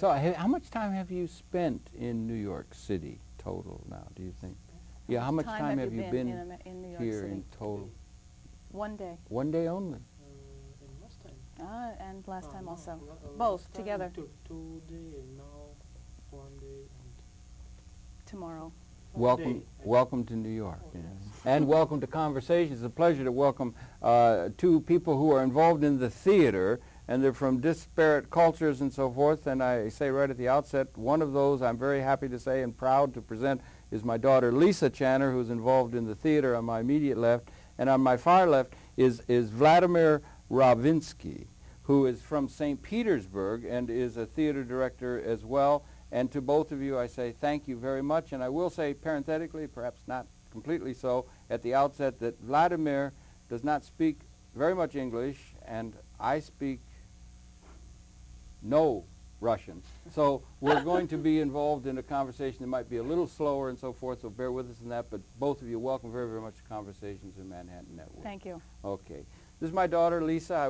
So how much time have you spent in New York City total now, do you think? Yeah, how much time have you been in New York here City? in total? 1 day. 1 day only? And last time? And last time no, also. last Both time together. 2 days and now 1 day and Tomorrow. Welcome to New York. Oh, Yeah. yes. And welcome to Conversations. It's a pleasure to welcome two people who are involved in the theater, and they're from disparate cultures and so forth. And I say right at the outset, one of those I'm very happy to say and proud to present is my daughter Lisa Channer, who's involved in the theater on my immediate left. And on my far left is Vladimir Rovinsky, who is from St. Petersburg and is a theater director as well. And to both of you, I say thank you very much. And I will say parenthetically, perhaps not completely so, at the outset that Vladimir does not speak very much English, and I speak no Russian. So we're going to be involved in a conversation that might be a little slower and so forth, so bear with us in that. But both of you, welcome very, very much to Conversations in Manhattan Network. Thank you. Okay. This is my daughter, Lisa. I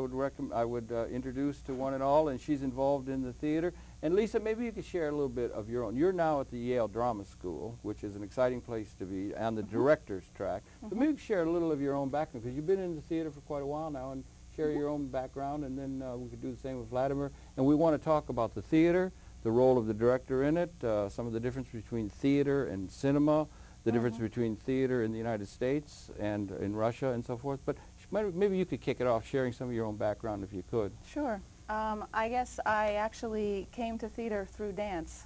would introduce to one and all, and she's involved in the theater. And Lisa, maybe you could share a little bit of your own. You're now at the Yale Drama School, which is an exciting place to be, on the director's track. But maybe you could share a little of your own background, because you've been in the theater for quite a while now, and share your own background, and then we could do the same with Vladimir. And we want to talk about the theater, the role of the director in it, some of the difference between theater and cinema, the difference between theater in the United States and in Russia and so forth. But maybe you could kick it off sharing some of your own background if you could. Sure. I guess I actually came to theater through dance,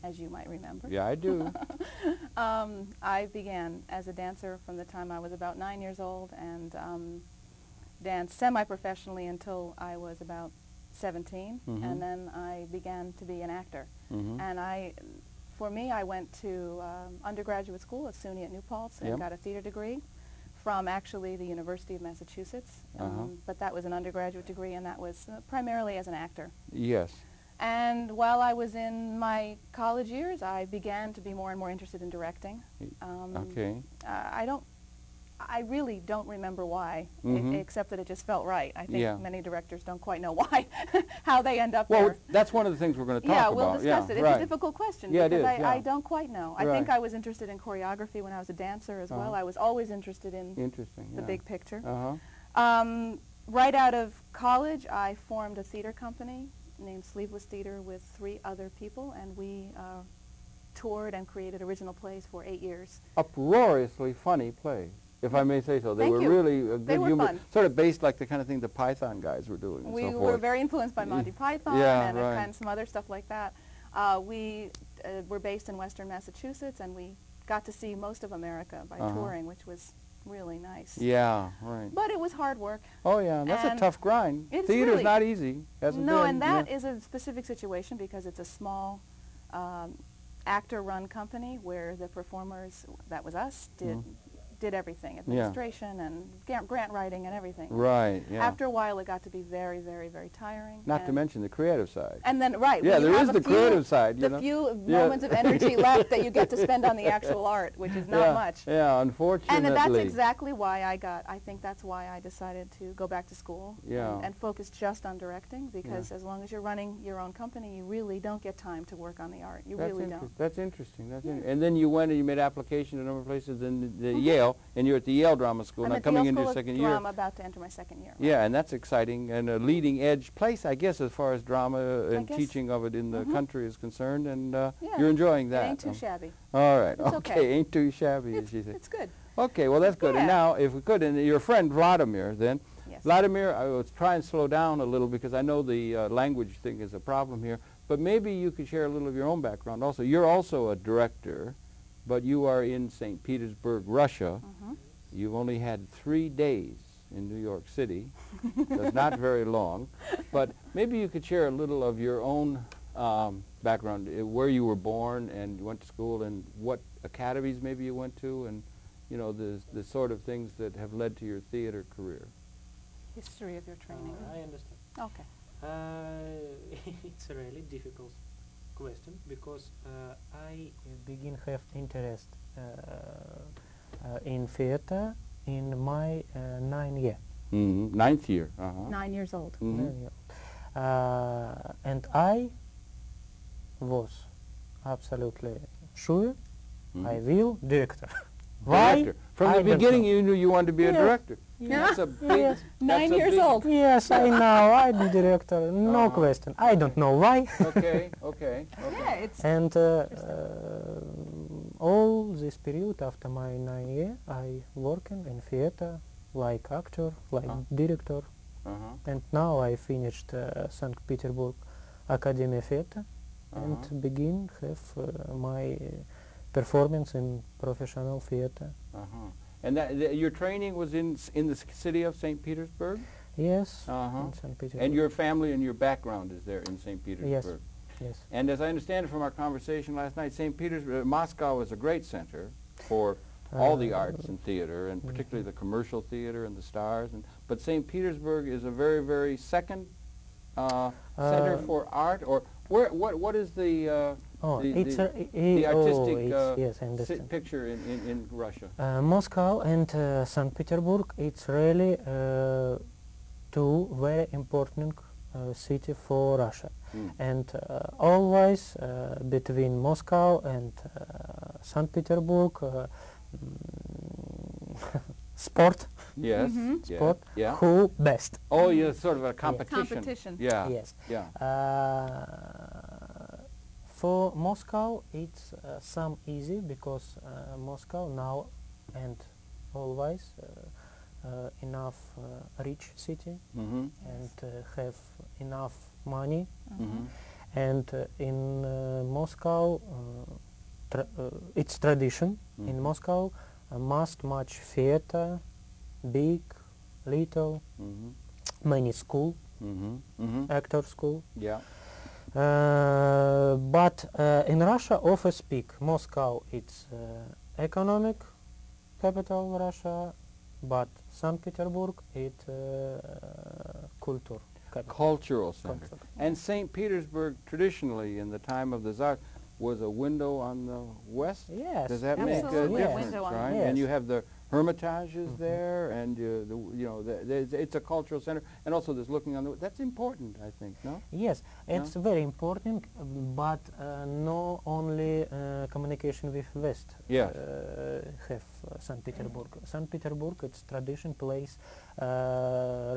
as you might remember. Yeah, I do. I began as a dancer from the time I was about 9 years old, and danced semi-professionally until I was about 17, and then I began to be an actor. And for me, I went to undergraduate school at SUNY at New Paltz and got a theater degree from actually the University of Massachusetts. But that was an undergraduate degree, and that was primarily as an actor. Yes. And while I was in my college years, I began to be more and more interested in directing. Okay. I really don't remember why, except that it just felt right. I think many directors don't quite know why, how they end up there. Well, that's one of the things we're going to talk about. Yeah, we'll discuss it. It's a difficult question because I don't quite know. I think I was interested in choreography when I was a dancer as well. I was always interested in the big picture. Right out of college, I formed a theater company named Sleeveless Theater with 3 other people, and we toured and created original plays for 8 years. Uproariously funny plays, if I may say so. They were really good humor, fun. sort of based like the kind of thing the Python guys were doing. And We so were forth. very influenced by Monty Python and some other stuff like that. We were based in Western Massachusetts, and we got to see most of America by touring, which was really nice. Yeah, right. But it was hard work. Oh yeah, that's a tough grind. Theater's really not easy. No, and that is a specific situation because it's a small actor-run company where the performers, that was us, did everything, administration and grant writing and everything. Right, yeah. After a while, it got to be very, very, very tiring. Not to mention the creative side. And then, yeah, there is the creative side, you know. The few moments of energy left that you get to spend on the actual art, which is not much. Yeah, unfortunately. And that's exactly why I think that's why I decided to go back to school and focus just on directing, because as long as you're running your own company, you really don't get time to work on the art. You really don't. That's interesting. And then you went and you made application to a number of places in Yale, and you're at the Yale Drama School, now coming into your second year. I'm about to enter my second year. Yeah, and that's exciting, and a leading edge place, I guess, as far as drama and teaching of it in the country is concerned, and you're enjoying that. It ain't too shabby. All right. It's okay. Ain't too shabby, as she said. It's good. Okay, well, that's good. And now, if we could, and your friend Vladimir, then. Yes. Vladimir, I will try and slow down a little because I know the language thing is a problem here, but maybe you could share a little of your own background also. You're also a director, but you are in St. Petersburg, Russia. You've only had 3 days in New York City. That's not very long. But maybe you could share a little of your own background, where you were born and you went to school, and what academies maybe you went to, and you know, the sort of things that have led to your theater career. History of your training. I understand. Okay. It's a really difficult question because I begin have interest in theater in my 9th year. 9th year. 9 years old. 9 years old. And I was absolutely sure Mhm. I will director. Why? Director. From I the don't beginning, know. you knew you wanted to be a Yes. director. Yes. That's a big. Yes. that's 9 a years big- old. Yes, I know. I be director. No Uh-huh. question. I don't know why. Okay, okay, okay. Yeah, it's And all this period after my 9 years, I working in theater, like actor, like director. Uh-huh. And now I finished St. Petersburg Academy Theater and begin have my performance in professional theater. Uh-huh. And your training was in the city of St. Petersburg? Yes, Uh-huh. in St. Petersburg. And your family and your background is there in St. Petersburg? Yes. And as I understand it from our conversation last night, St. Petersburg, Moscow is a great center for all the arts and theater, and particularly the commercial theater and the stars. But St. Petersburg is a very, very second center for art, or what is the artistic yes, I understand. picture in Russia? Moscow and St. Petersburg, it's really two very important city for Russia. And always between Moscow and St. Petersburg, sport, Yes. sport, Yeah. who best? Oh, yeah, sort of a competition. competition. Yeah. Yes. Yeah. For Moscow, it's some easy because Moscow now and always enough rich city Mm-hmm. and have enough money. Mm-hmm. And in Moscow, it's tradition. In Moscow, much theater, big, little, many school, actor school. Yeah. But in Russia, often speak Moscow. It's economic capital Russia, but St. Petersburg it's culture capital. Cultural center. Culture. And St. Petersburg, traditionally, in the time of the Tsar, was a window on the west. Yes. Does that make a Absolutely. difference, Window on the right? west. And you have the Hermitages there, and it's a cultural center, and also there's looking on the. That's important, I think. No. Yes, it's very important, but no only communication with West Yes. have St. Petersburg. St. Petersburg, it's tradition place,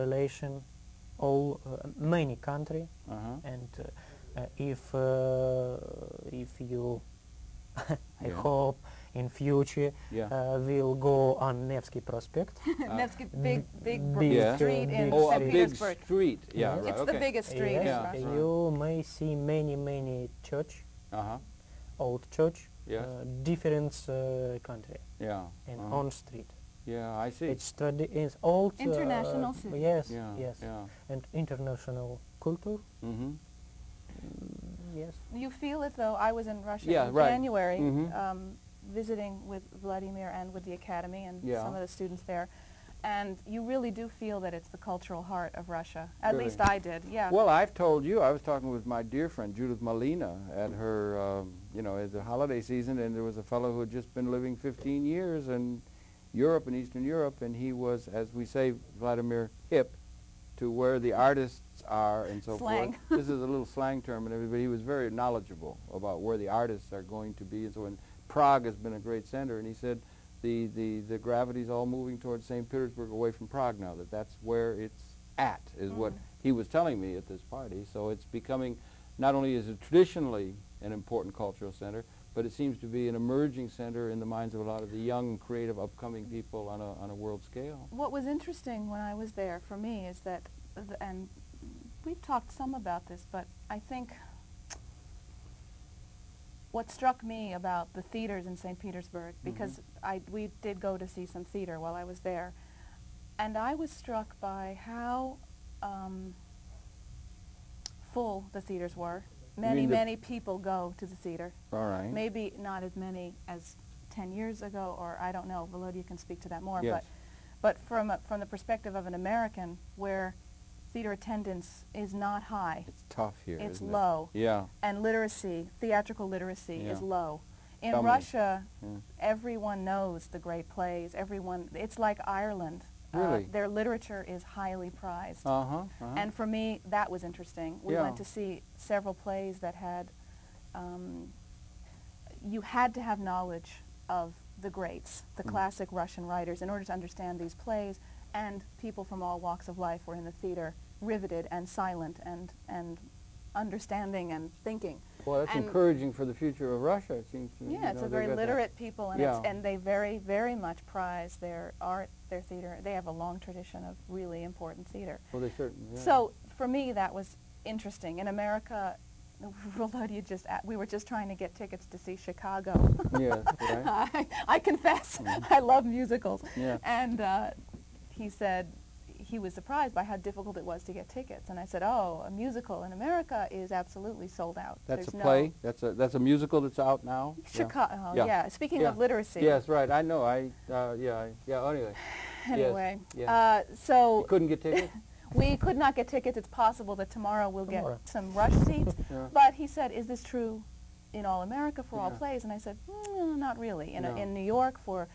relation, all many country, and if you, I hope in future will go on Nevsky Prospect. Nevsky, big Yeah. street in Big Oh, a St. big Petersburg. street. Yeah. Yes. Right. It's Okay. the biggest street in Yes, Russia. you may see many church, Uh-huh. old church, Yes. different country Yeah. and Uh-huh. on street. Yeah, I see. It's it's old. International city. Yes, Yeah. yes, Yeah. and international culture. Mm-hmm. Yes. You feel it though. I was in Russia Yeah, in right. January, Mhm. visiting with Vladimir and with the academy and Yeah. some of the students there, and you really do feel that it's the cultural heart of Russia. At Really? least I did. Yeah. Well, I've told you, I was talking with my dear friend Judith Malina at her, at the holiday season, and there was a fellow who had just been living 15 years in Europe and Eastern Europe, and he was, as we say, Vladimir, hip to where the artists are and so Slang. forth. This is a little slang term, and everybody. He was very knowledgeable about where the artists are going to be, and so on. Prague has been a great center, and he said the gravity's all moving towards St. Petersburg away from Prague now, that's where it's at, is what he was telling me at this party. So it's becoming, not only is it traditionally an important cultural center, but it seems to be an emerging center in the minds of a lot of the young, creative, upcoming people on a world scale. What was interesting when I was there for me is that, and we've talked some about this, but I think what struck me about the theaters in St. Petersburg, because we did go to see some theater while I was there, and I was struck by how full the theaters were. Many people go to the theater. All right. Maybe not as many as 10 years ago, or I don't know. Volodya can speak to that more. Yes. But from the perspective of an American, where theater attendance is not high, It's tough here, it's isn't it? low, Yeah. and theatrical literacy is Yeah. low. In Tell me. Russia, Yeah. everyone knows the great plays. It's like Ireland. Really? Their literature is highly prized. Uh-huh. Uh-huh. And for me, that was interesting. We Yeah. went to see several plays that had you had to have knowledge of the greats, the classic Russian writers, in order to understand these plays, and people from all walks of life were in the theater, riveted and silent and understanding and thinking. Well, that's And encouraging for the future of Russia, it seems to me. yeah, it's a very literate people, and, and they very, very much prize their art, their theater. They have a long tradition of really important theater. Well, they certainly, yeah. So for me, that was interesting. In America, we were just trying to get tickets to see Chicago. Yes, right. I confess, I love musicals. Yeah. And he said he was surprised by how difficult it was to get tickets. And I said, oh, a musical in America is absolutely sold out. That's There's a play? That's a musical that's out now? Chicago, Yeah. yeah. Speaking of literacy. Yes, right. I know. Anyway. Anyway, Yes, yeah. so You couldn't get tickets? we could not get tickets. It's possible that tomorrow we'll get some rush seats. Yeah. But he said, is this true in all America for all Yeah. plays? And I said, not really. No. In New York for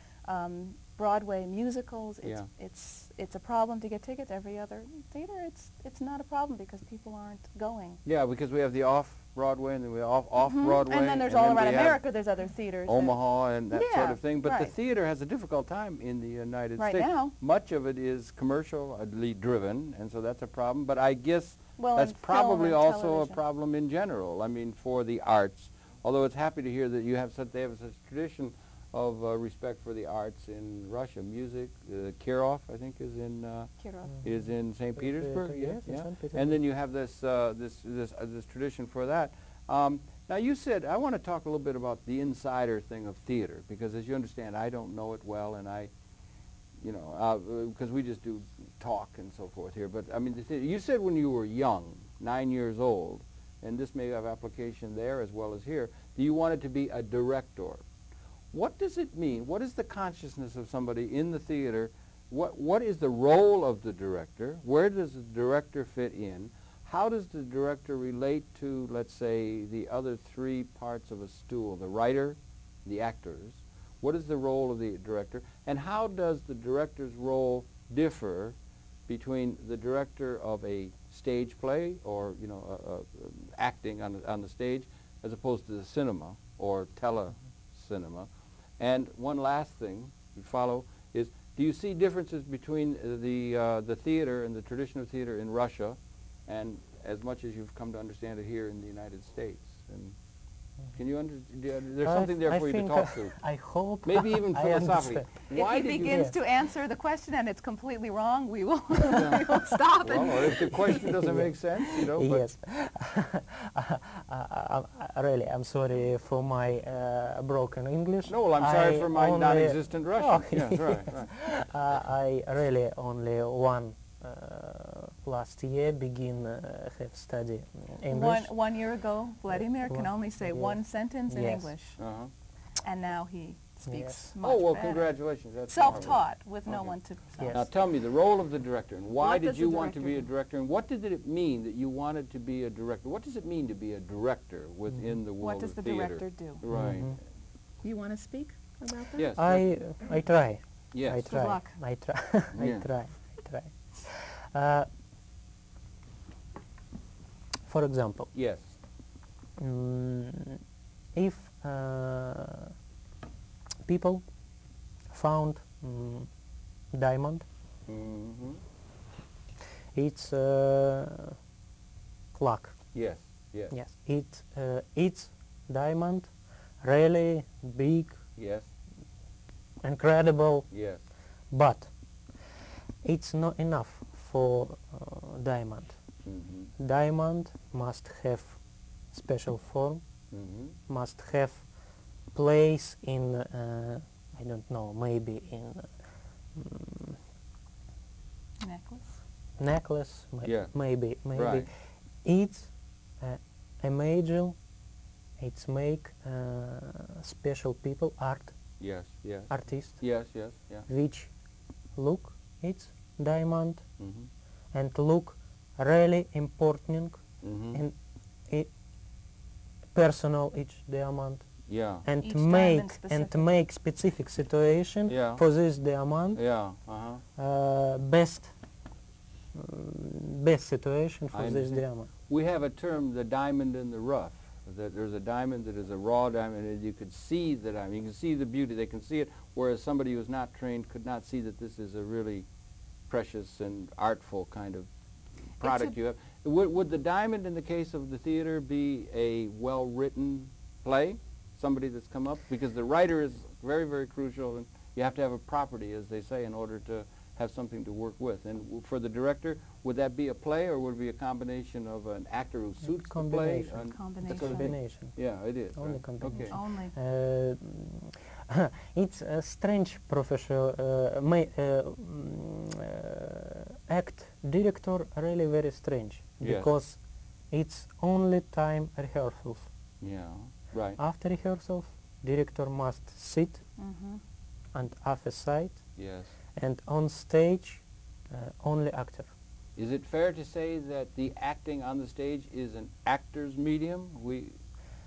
Broadway musicals, it's a problem to get tickets. Every other theater, it's not a problem because people aren't going. Yeah, because we have the off-Broadway and then we have off-Broadway. And then there's all around America, there's other theaters. Omaha and that sort of thing. But the right. theater has a difficult time in the United Right States. now. Much of it is commercially driven, and so that's a problem. But I guess Well, that's and probably film and also a television. problem in general. I mean, for the arts. Although it's happy to hear that you have they have such tradition of respect for the arts in Russia. Music, Kirov, I think, is in St. Petersburg. Yes, in yeah. St. Petersburg. And then you have this this tradition for that. Now you said, I want to talk a little bit about the insider thing of theater, because as you understand, I don't know it well, and because we just do talk and so forth here. But I mean, you said when you were young, 9 years old, and this may have application there as well as here, that you wanted to be a director. What does it mean? What is the consciousness of somebody in the theater? What is the role of the director? Where does the director fit in? How does the director relate to, let's say, the other three parts of a stool, the writer, the actors? What is the role of the director? And how does the director's role differ between the director of a stage play or, acting on the stage, as opposed to the cinema or telecinema? And one last thing we follow is, do you see differences between the theater and the tradition of theater in Russia, and as much as you've come to understand it here in the United States? And can you there's something there for you to talk to. I hope. Maybe even philosophically. If he begins to answer the question and it's completely wrong, we will, we will stop it. Or if the question doesn't make sense, But yes. Really, I'm sorry for my broken English. No, well, I'm sorry for my non-existent Russian. Oh, Yes, right. I really only last year have study English. One year ago, Vladimir can only say one sentence in English, and now he speaks much Oh, well, better. congratulations. That's Self-taught, with no one to Yes. Now tell me the role of the director, and why What did does you the want to be a director director, and what did it mean that you wanted to be a director? What does it mean to be a director within the world What does of the theater? director do? Right. You want to speak about that? Yes. I try. Yes. I try. luck. I try. Yeah. I try. For example, Yes. if people found diamond, Mm-hmm. it's luck. Yes. Yes. Yes, it's diamond, really big, Yes. incredible, Yes. but it's not enough for diamond. Mm-hmm. Diamond must have special form, Mm-hmm. must have place in, I don't know, maybe in necklace, Yeah. maybe. Right. It's imagine, it's make special people, Yes. Yes. artist, Yes. Yes. Yeah. which look it's diamond Mm-hmm. and look really important Mm-hmm. and personal each diamond Yeah. and Each diamond make specific situation Yeah. for this diamond Yeah. Uh-huh. best situation for I this understand. diamond. We have a term, the diamond in the rough. that there's a diamond that is a raw diamond, and you could see the diamond. You can see the beauty. They can see it, whereas somebody who's not trained could not see that this is a really precious and artful kind of product you have. Would the diamond, in the case of the theater, be a well-written play? Somebody that's come up? Because the writer is very, very crucial, and you have to have a property, as they say, in order to have something to work with. And for the director, would that be a play, or would it be a combination of an actor who suits the play? Combination. Combination. Yeah, it is. Only right? combination. Okay. Only. It's a strange profession. Act director really very strange, Yes. because it's only time rehearsals. Yeah, right. After rehearsals, director must sit and off a side, Yes. and on stage only actor. Is it fair to say that the acting on the stage is an actor's medium?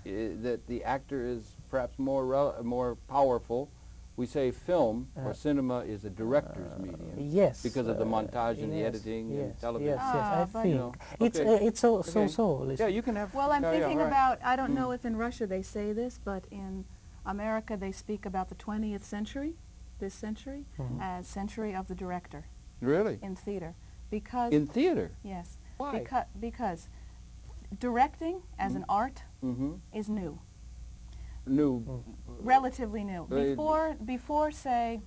That the actor is perhaps more powerful. We say film or cinema is a director's medium. Yes. Because of the montage and the yes, editing yes, and television. Yes, yes, I but think. you know, It's okay. it's so Okay. listen. Yeah, you can have. Well, I'm yeah, thinking all right. about, I don't know if in Russia they say this, but in America they speak about the 20th century, this century, as century of the director Really? in theater. Because, In theater? yes, Why? because directing as an art Mm-hmm. is new, New. relatively new. They- Before say,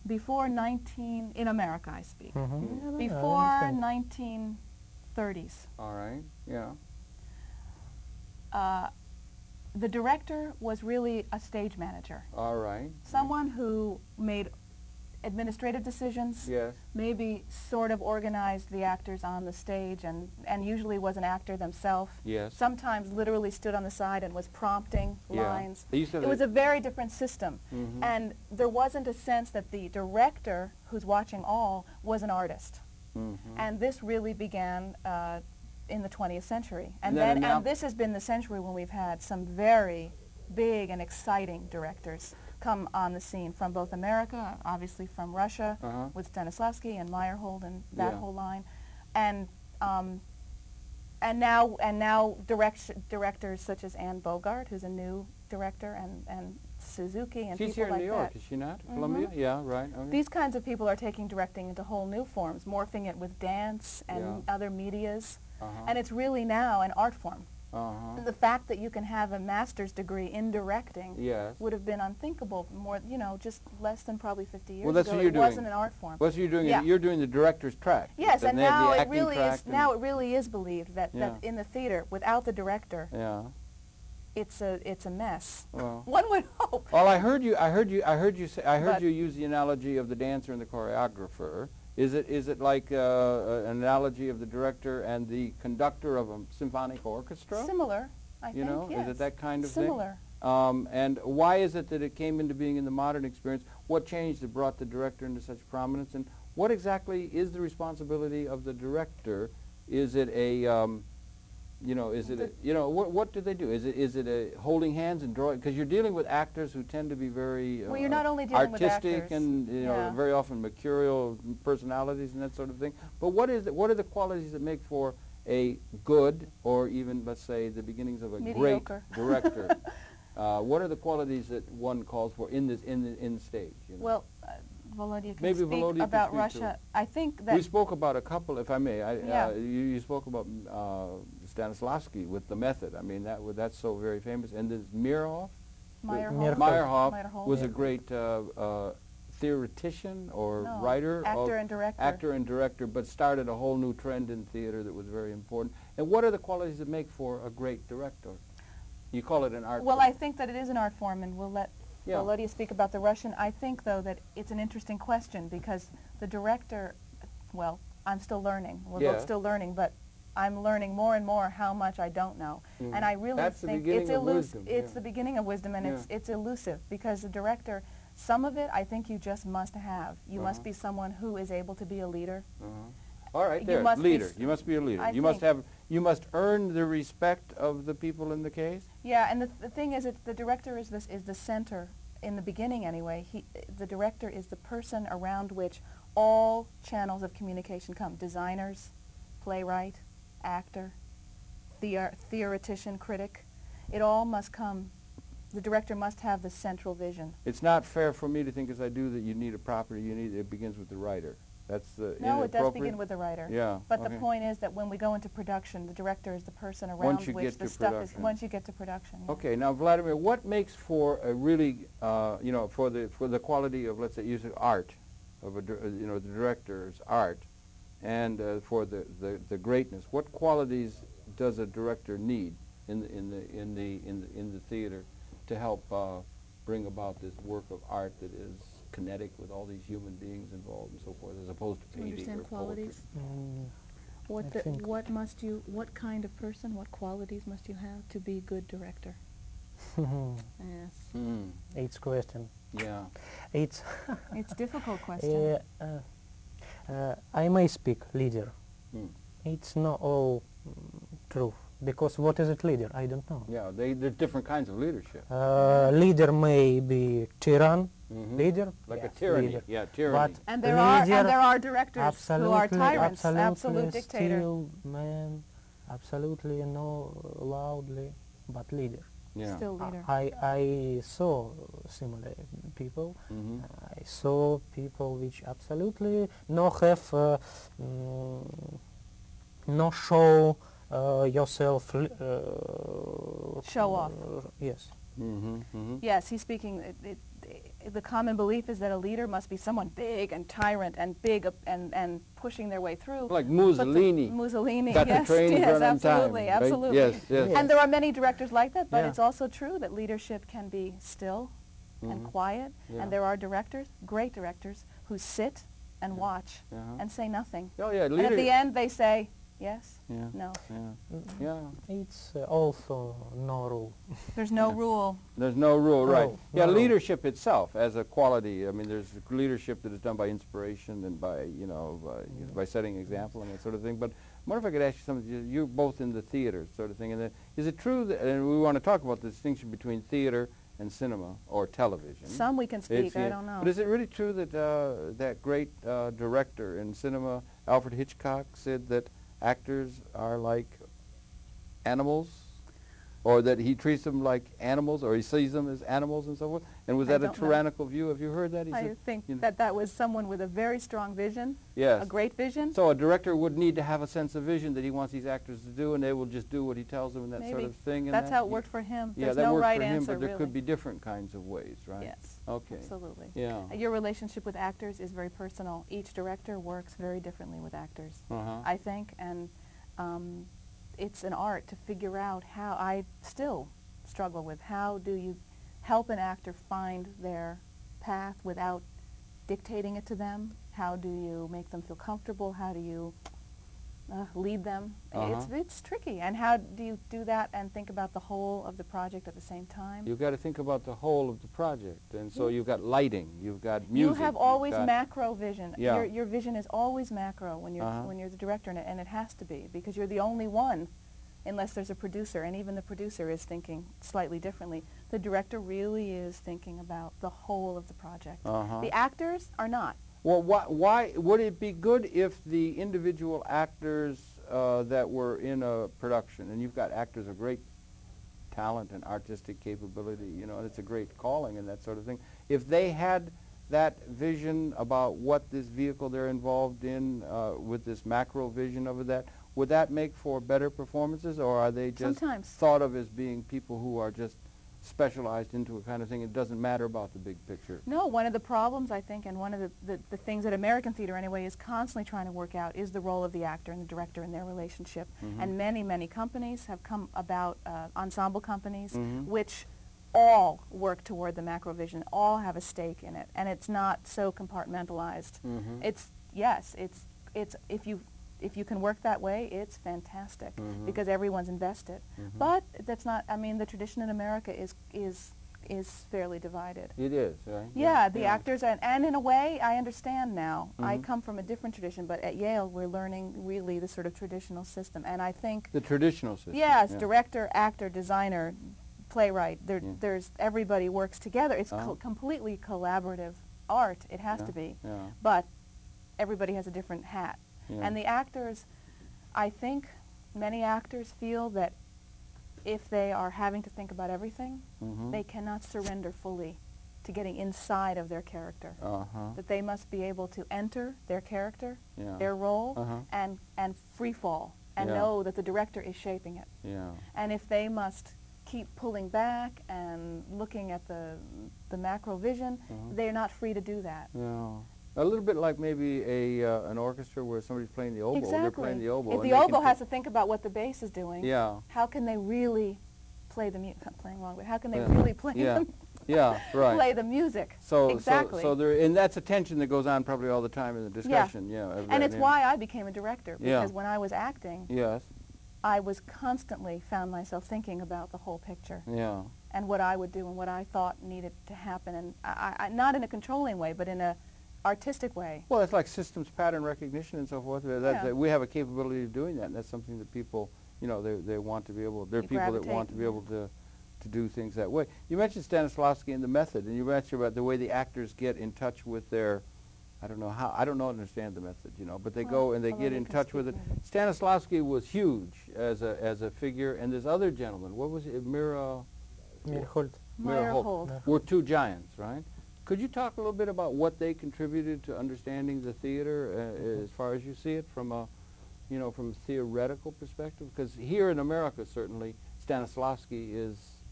before 19, in America I speak, Mhm. before 1930s, All right. Yeah. the director was really a stage manager, All right. someone who made administrative decisions, Yes. maybe sort of organized the actors on the stage, and usually was an actor themselves. Yes. Sometimes literally stood on the side and was prompting Yeah. lines. They used to have It was a very different system. Mhm. And there wasn't a sense that the director, who's watching all, was an artist. Mhm. And this really began in the 20th century. And then now- And this has been the century when we've had some very big and exciting directors come on the scene from both America, obviously from Russia, Uh-huh. with Stanislavski and Meyerhold and that Yeah. whole line, and now directors such as Anne Bogart, who's a new director, and Suzuki and She's people here in like New York, that. is she not? Columbia? Yeah, right. Okay. These kinds of people are taking directing into whole new forms, morphing it with dance and Yeah. other medias, Uh-huh. and it's really now an art form. Uh-huh. The fact that you can have a master's degree in directing Yes. would have been unthinkable more, just less than probably 50 years Well, that's ago. what you're It wasn't doing. an art form. Well, so you're doing Yeah. you're doing the director's track. Yes, Then and they have the now it acting really track is. and- Now it really is believed that, Yeah. that in the theater, without the director, Yeah. it's a mess. Well. One would hope. Well, I heard you But- use the analogy of the dancer and the choreographer. Is it like an analogy of the director and the conductor of a symphonic orchestra? Similar, I You think. know, yes. is it that kind of Similar. thing? And why is it that it came into being in the modern experience? What changed that brought the director into such prominence? And what exactly is the responsibility of the director? Is it a what do they do? Is it a holding hands and drawing? Because you're dealing with actors who tend to be very Well, you're not only dealing with artistic actors. and Yeah. very often mercurial personalities and that sort of thing. But what are the qualities that make for a good, or even let's say the beginnings of a Mediocre. great director? What are the qualities that one calls for in the stage? You know? Well, Volodya can Maybe speak Volodya can about speak to Russia. it. I think that we spoke about a couple, if I may. Yeah. You spoke about Stanislavski with the method. I mean, that's so very famous. And there's Meyerhoff. Meyerhold. Meyerhoff was a Yeah. great theoretician or No, writer. actor and director. Actor and director, but started a whole new trend in theater that was very important. And what are the qualities that make for a great director? You call it an art Well, form. I think that it is an art form, and we'll let Yeah. Volodya speak about the Russian. I think, though, that it's an interesting question because the director, well, I'm still learning. We're both Yeah. still learning, but I'm learning more and more how much I don't know. Mhm. And I really That's the think beginning it's of elusive. wisdom, It's yeah. the beginning of wisdom, and Yeah. it's elusive because the director, some of it I think you just must have. You must Uh-huh. be someone who is able to be a leader. All right, You there, must be leader. s- You must be a leader. I You must earn the respect of the people in the case. Yeah, and the thing is, the director is the center in the beginning anyway. The director is the person around which all channels of communication come: designers, playwright, actor, theoretician, critic. It all must come, the director must have the central vision. It's not fair for me to think as I do that you need a property, it begins with the writer. That's No, it does begin with the writer. Yeah. But okay. the point is that when we go into production, the director is the person around which the stuff is, once you get to production. Yeah. Okay, now Vladimir, what makes for a really, you know, for the quality of, let's say, use of art, of you know, the director's art, and for the greatness, what qualities does a director need in the theater to help bring about this work of art that is kinetic with all these human beings involved and so forth, as opposed to painting understand or qualities? poetry? What kind of person, what qualities must you have to be good director? Yes. It's question. Yeah. It's It's a difficult question. I may speak leader. Mm. It's not all true, because what is it leader? I don't know. Yeah, there's different kinds of leadership. Leader may be tyrann, leader, Like yes, a tyranny. leader. Yeah, tyranny. But And there are directors who are tyrants, absolutely absolute dictator. still man, absolutely no loudly, but leader. Yeah. Still leader. I saw similar people. I saw people which absolutely no have no show yourself. Show off. Yes. Yes, he's speaking. The common belief is that a leader must be someone big and tyrant and big and pushing their way through. Like Mussolini. Mussolini, Got yes, the trains yes, run on time, absolutely, right? absolutely. Yes, yes. Yes. And there are many directors like that, but Yeah. it's also true that leadership can be still and quiet, Yeah. and there are directors, great directors, who sit and watch and say nothing. Oh yeah, And leader. at the end they say, yes, Yeah. no. Yeah. It's also no rule. There's no rule. There's no rule, right? No, Yeah, no rule. leadership itself as a quality. I mean, there's leadership that is done by inspiration and by, you know, by setting example and that sort of thing. But I wonder if I could ask you something. You're both in the theater sort of thing, and is it true that? And we want to talk about the distinction between theater and cinema or television. Some we can speak, I don't know. But is it really true that that great director in cinema, Alfred Hitchcock, said that actors are like animals, or that he treats them like animals, or he sees them as animals and so forth? And was I that a don't know. tyrannical view? Have you heard that? He I said, think you know, that was someone with a very strong vision, yes. a great vision. So a director would need to have a sense of vision that he wants these actors to do, and they will just do what he tells them and that sort Maybe. of thing. And That's that, how it worked for him. Yeah, There's that no worked right for him, answer, but there really. could be different kinds of ways, right? Yes. Okay. Absolutely. Yeah. Your relationship with actors is very personal. Each director works very differently with actors, I think, and it's an art to figure out how. I still struggle with how do you help an actor find their path without dictating it to them? How do you make them feel comfortable? How do you lead them? It's tricky. And how do you do that and think about the whole of the project at the same time? You've got to think about the whole of the project, and so you've got lighting, you've got music. You have always macro vision. Yeah. Your vision is always macro when you're the director, and it has to be, because you're the only one, unless there's a producer, and even the producer is thinking slightly differently. The director really is thinking about the whole of the project. The actors are not. Well, why would it be good if the individual actors that were in a production, and you've got actors of great talent and artistic capability, you know, and it's a great calling and that sort of thing, if they had that vision about what this vehicle they're involved in with this macro vision of that, would that make for better performances, or are they just Sometimes. thought of as being people who are just specialized into a kind of thing? It doesn't matter about the big picture. No, one of the problems, I think, and one of the things that American theater, anyway, is constantly trying to work out is the role of the actor and the director in their relationship. And many, many companies have come about, ensemble companies, which all work toward the macro vision, all have a stake in it, and it's not so compartmentalized. It's, yes, it's if you can work that way, it's fantastic, because everyone's invested. But that's not, I mean, the tradition in America is fairly divided. It is, right? Yeah, the actors, and in a way, I understand now. I come from a different tradition, but at Yale, we're learning really the sort of traditional system, and I think... The traditional system. Yes, director, actor, designer, playwright, there's, everybody works together. It's completely collaborative art. It has to be. But everybody has a different hat. And the actors, I think, many actors feel that if they are having to think about everything, they cannot surrender fully to getting inside of their character. That they must be able to enter their character, their role, and free fall, and know that the director is shaping it. And if they must keep pulling back and looking at the macro vision, they're not free to do that. A little bit like maybe an orchestra where somebody's playing the oboe. Exactly. They're playing the oboe. If the oboe has to think about what the bass is doing, Yeah. how can they really play the music? Playing wrong, but how can they really play the right. play the music? So exactly. So there, and that's a tension that goes on probably all the time in the discussion. And it's why I became a director, because when I was acting, I was constantly found myself thinking about the whole picture. And what I would do and what I thought needed to happen, and I not in a controlling way, but in a artistic way. Well, it's like systems pattern recognition and so forth. That we have a capability of doing that, and that's something that people, you know, they want to be able. There are people that want to be able to do things that way. You mentioned Stanislavski and the method, and you mentioned about the way the actors get in touch with their, I don't understand the method, you know, but they go and they get in touch with it. Stanislavski was huge as a figure, and this other gentleman, what was it, Meyerhold. Meyerhold. Were two giants, right? Could you talk a little bit about what they contributed to understanding the theater as far as you see it from a, you know, from a theoretical perspective? Because here in America, certainly, Stanislavski is,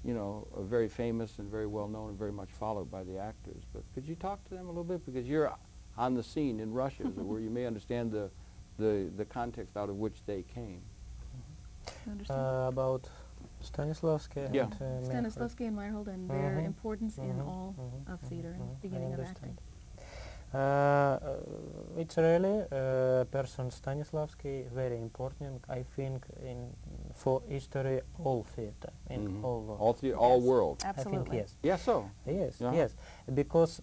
you know, very famous and very well known and very much followed by the actors. But could you talk to them a little bit? Because you're on the scene in Russia, where you may understand the context out of which they came. About Stanislavski and Stanislavski and Meyerhold and their importance in all of theater and the beginning of acting. It's really person Stanislavski very important, I think, for history all theater in all world. All world. Absolutely. I think yes. Yes, so. Yes, yes, because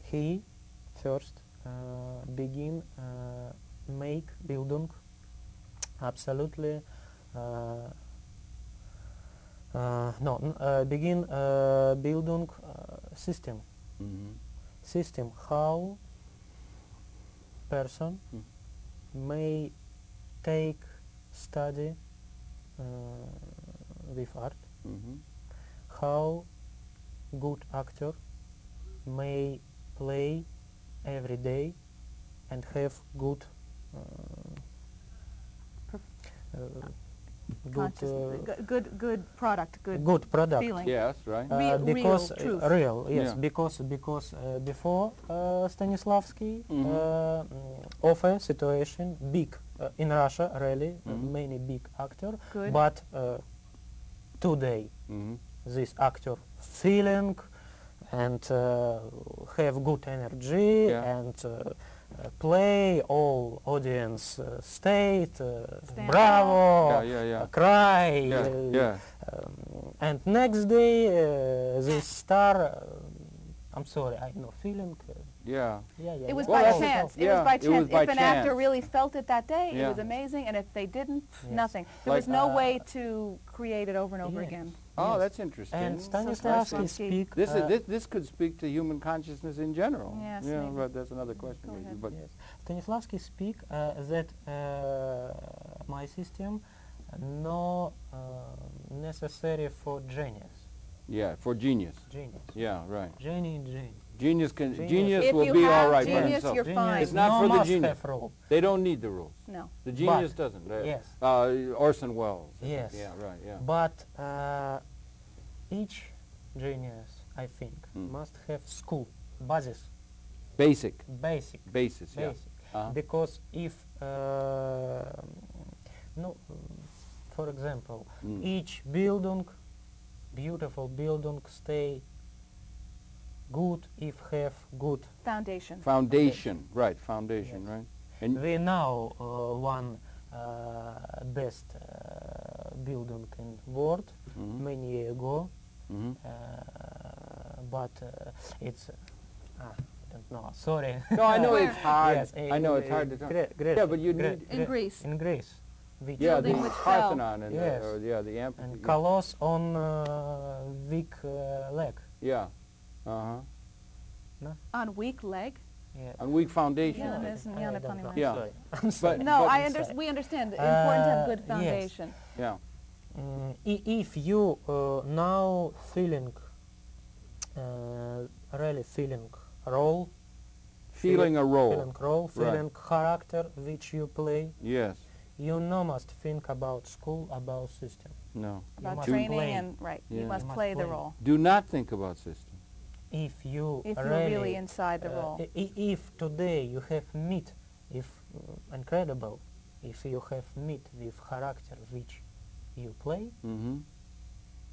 he first begin make Bildung absolutely begin Bildung system. System how person may take study with art, how good actor may play every day and have good good product, good product. feeling. Yes, right. Because real, truth. Real, yes, Yeah. because before Stanislavski offer situation big in Russia really many big actor, Good. but today this actor feeling and have good energy and play all audience state bravo cry and next day this star I'm sorry I no feeling It was by chance. It was by chance. If an actor chance. really felt it that day, it was amazing, and if they didn't, nothing. There was no way to create it over and over again. Oh, that's interesting. And Stanislavski speak. This could speak to human consciousness in general. Yes, yeah, maybe. but that's another question. Go maybe, ahead. but Yes. Stanislavski speak that my system no necessary for genius. yeah, for genius. Genius. Yeah, right. Genius. Genius If will you be have all right by genius, himself. you're fine. It's not no for the must genius. have rule. They don't need the rules. No. The genius But- doesn't. yes. Orson Welles. Yes. Yeah, right. Yeah. But each genius, I think, must have school, basis, Basic. basic, Yeah. because if no, for example, each building, beautiful building, stay good if have good. Foundation. Foundation. Right. Foundation. Yes. Right. And We know one best building in world many years ago, but it's I don't know. Sorry. no, I know it's hard. Yes, I know it's hard to talk. Yeah, but you need. In Greece. In Greece. Which Yeah, the building which fell. Parthenon and Yes. the amp. and Colossus on weak leg. Yeah. Uh huh. On weak leg. Yeah. on weak foundation. Yeah, I there's think. some Yana I don't know. Panimai. Yeah. Sorry. I'm sorry. No, But- we understand. Important to have good Yes. foundation. Yeah. If you now feeling really feeling role, Feeling a role. feeling role, Right. feeling character which you play, Yes. you no must think about school, about system. No. About must training play. and, right, Yeah. you must You must play the play. role. Do not think about system. If you If you're really, really inside the role. if today you have meet, if incredible, if you have meet with character which you play, Mm-hmm.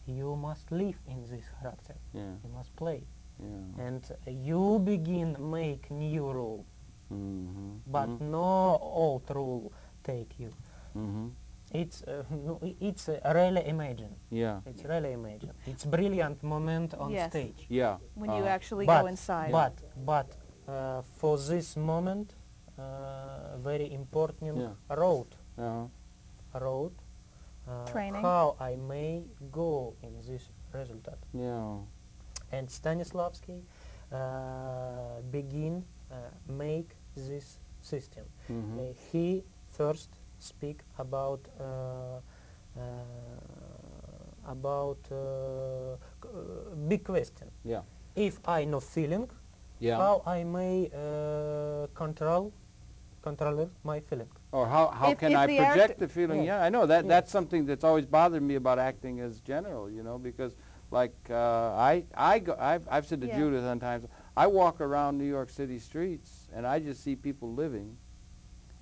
you must live in this character. Yeah. You must play, Yeah. and you begin make new rule, Mm-hmm. but no old rule take you. Mm-hmm. It's it's really imagine. Yeah. It's really imagine. It's brilliant moment on Yes. stage. Yeah. When you actually but go inside. But for this moment, very important Yeah. road. Uh-huh. Training. How I may go in this result. Yeah. And Stanislavski begin make this system. Mm-hmm. He first speak about big question. Yeah. If I no feeling, Yeah. how I may control my feeling. Or how If- can if I the project act- the feeling? Yeah. Yeah, I know that. Yeah. That's something that's always bothered me about acting as general. You know, because like I've said to Yeah. Judith sometimes, I walk around New York City streets and I just see people living,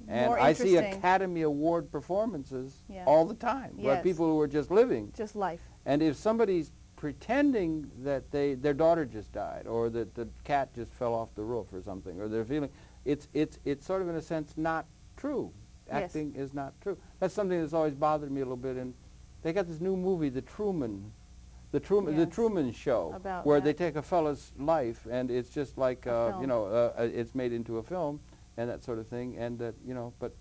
and More I see interesting. Academy Award performances Yeah. all the time. Where Yes. people who are just living. Just life. And if somebody's pretending that their daughter just died, or that the cat just fell off the roof or something, or they're feeling, it's sort of in a sense not true. Yes. Acting is not true. That's something that's always bothered me a little bit. And they got this new movie, The Yes. Truman Show, About where that. they take a fellow's life and it's just like A you film. know, it's made into a film and that sort of thing. And that, you know, but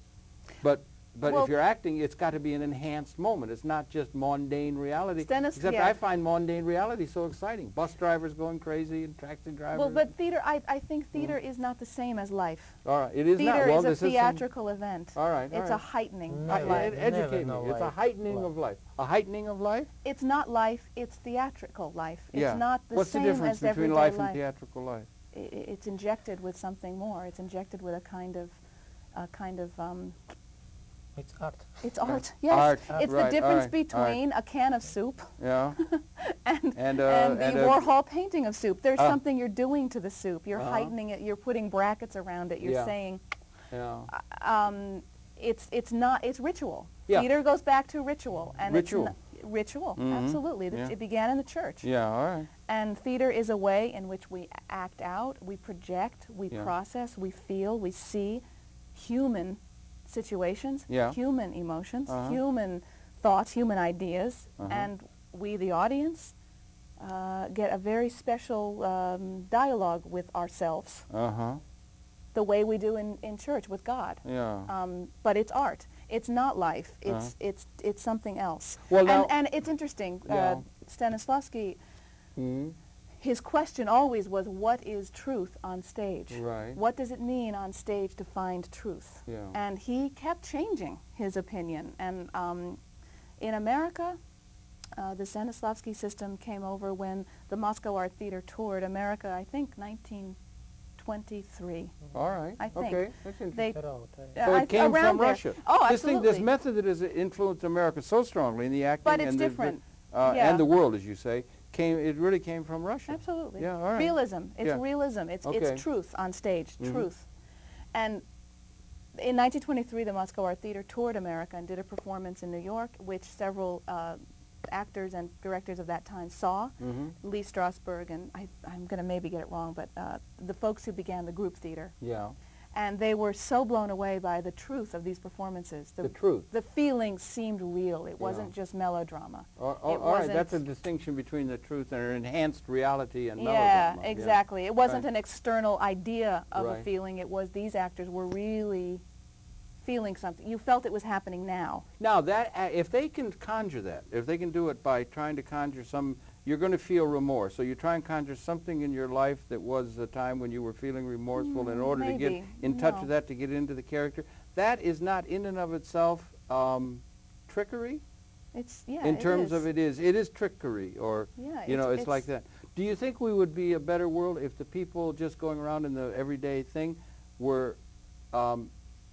Well- if you're acting, it's got to be an enhanced moment. It's not just mundane reality. Except yeah. I find mundane reality so exciting. Bus drivers going crazy and taxi drivers. Well, but theater, I think theater is not the same as life. All right, it is not. Theater Well, is a this is some- theatrical event. All right, all It's a right. heightening No, of life. Educate me. Never It's a life. heightening of life. A heightening of life? It's not life, it's theatrical life. It's Yeah. not the What's same the difference as between everyday life and theatrical life? It's injected with something more. It's injected with a kind of It's art. it's art. Yes, Art, it's right, the difference art, between a can of soup Yeah. and, And, the a- Warhol painting of soup. There's Ah. something you're doing to the soup. You're Uh-huh. heightening it. You're putting brackets around it. You're Yeah. saying Yeah. it's ritual. Yeah. Theater goes back to ritual and Ritual. It's ritual. Mhm. Absolutely. Yeah. It began in the church. Yeah, all right. And theater is a way in which we act out, we project, we Yeah. process, we feel, we see human situations, Yeah. human emotions, Uh-huh. human thoughts, human ideas, Uh-huh. and we, the audience, get a very special dialogue with ourselves, Uh-huh. the way we do in church with God. Yeah. But it's art. It's not life. It's something else. Well, now- and it's interesting. Yeah. Stanislavski, Mhm. his question always was, what is truth on stage? Right. What does it mean on stage to find truth? Yeah. And he kept changing his opinion. And in America, the Stanislavski system came over when the Moscow Art Theater toured America, I think 1923. All right. I think. Okay. That's interesting. They, Get out, So it came around from there. Russia. Oh, This absolutely. method that has influenced America so strongly in the acting But it's and different. Yeah. and the world, as you say, it really came from Russia. Absolutely. Yeah, all right. Realism. It's Yeah. realism. It's Okay. truth on stage. Mhm. Truth. And in 1923, the Moscow Art Theater toured America and did a performance in New York, which several actors and directors of that time saw. Mhm. Lee Strasberg and I'm going to maybe get it wrong, but the folks who began the group theater. Yeah. And they were so blown away by the truth of these performances. The truth. The feeling seemed real. It wasn't just melodrama. All It right. That's a wasn't- distinction between the truth and an enhanced reality and Yeah, melodrama. exactly. It wasn't Right. an external idea of Right. a feeling. It was these actors were really feeling something. You felt it was happening now. Now, that if they can conjure that, if they can do it by trying to conjure some you're going to feel remorse. So you try and conjure something in your life that was a time when you were feeling remorseful in order to get Maybe. in touch No. with that, to get into the character. That is not in and of itself trickery. It's, yeah, In it terms is. of it is trickery, or Yeah, you know, it's like that. Do you think we would be a better world if the people just going around in the everyday thing were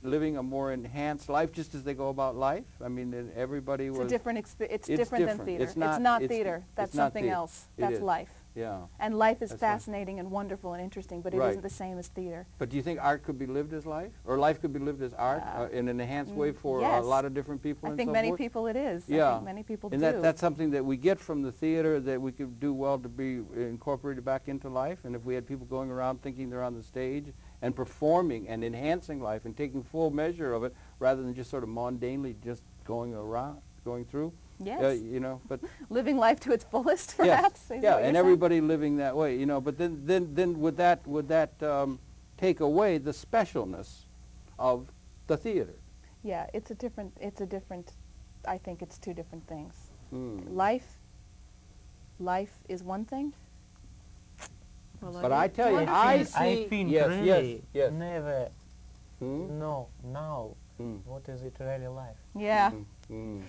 living a more enhanced life, just as they go about life? I mean, and everybody It's was. a different It's it's different than different. theater. It's not- theater. That's it's not something theater. else. It That's is. life. Yeah. And life is That's right. fascinating and wonderful and interesting, but it Right. isn't the same as theater. But do you think art could be lived as life, or life could be lived as art in an enhanced way for yes. a lot of different people? I and think so many forth? people it is. Yeah. I think many people And do. that's something that we get from the theater that we could do well to be incorporated back into life. And if we had people going around thinking they're on the stage and performing and enhancing life and taking full measure of it, rather than just sort of mundanely just going around, going through. Yes. You know, but Living life to its fullest, yes, perhaps. is yeah, what you're and saying? everybody living that way, you know. But then would that take away the specialness of the theater? Yeah, it's a different, I think it's two different things. Mm. Life is one thing. But I tell you, I see. I think yes, really yes. never Hmm? know now Mm. what is it really life. Yeah. Mm.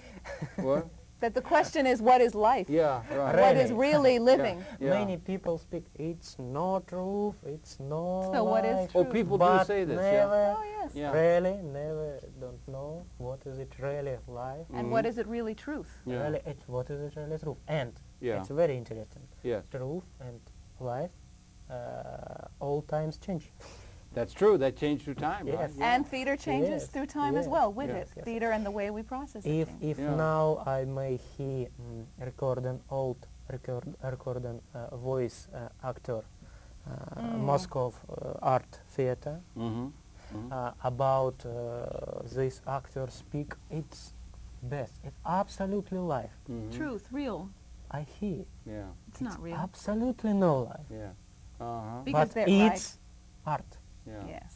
What? That the question is, what is life? Yeah, right. What is Really? really living? Yeah. Many people speak, it's no truth, it's no So what is life. Oh, truth? people do But say this. never, Oh, yes. Yeah. really, never don't know what is it really life. And what is it really truth? Yeah. Really, what is it really truth. And Yeah. it's very interesting. Yes. Truth and life, all times change. That's true. That changed through time, right? Yes. Yeah. And theater changes Yes, through time as yes, well with yes, it. yes. Theater and the way we process it. If change. Yeah. now I may hear recording old recording voice actor Moscow Art Theater Mm-hmm. about this actor speak, it's best. It's absolutely life. Mm-hmm. Truth, real. I hear Yeah. It's not real. absolutely no life. Yeah. Uh-huh. Because But they're it's art, Yeah. Yes.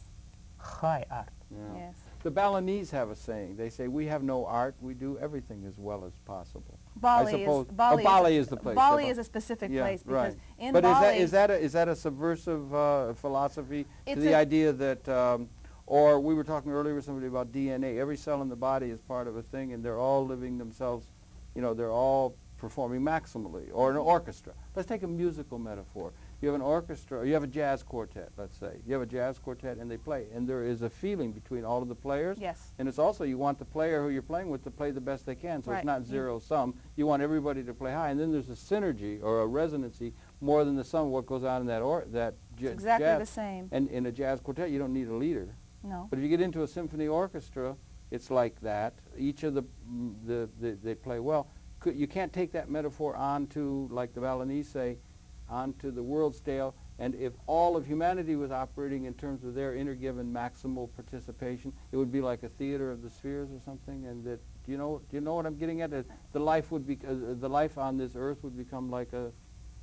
high art. Yeah. Yes. The Balinese have a saying. They say, we have no art, we do everything as well as possible. Bali suppose- is Bali, Bali is the place. Bali Yeah, is a specific Yeah, place because right. in But Bali is that a subversive philosophy to It's the a- idea that, or we were talking earlier with somebody about DNA. Every cell in the body is part of a thing, and they're all living themselves, you know, they're all performing maximally. Or an orchestra. Let's take a musical metaphor. You have an orchestra, or you have a jazz quartet, let's say. You have a jazz quartet, and they play, and there is a feeling between all of the players. Yes. And it's also, you want the player who you're playing with to play the best they can, so Right. it's not zero sum. You want everybody to play high, and then there's a synergy or a resonancy more than the sum of what goes on in that It's exactly jazz. the same. And in a jazz quartet, you don't need a leader. No. But if you get into a symphony orchestra, it's like that. Each of they play well. You can't take that metaphor onto, like the Balinese say, onto the world scale. And if all of humanity was operating in terms of their inner given maximal participation, it would be like a theater of the spheres or something. And that, do you know what I'm getting at? The life would be the life on this earth would become like a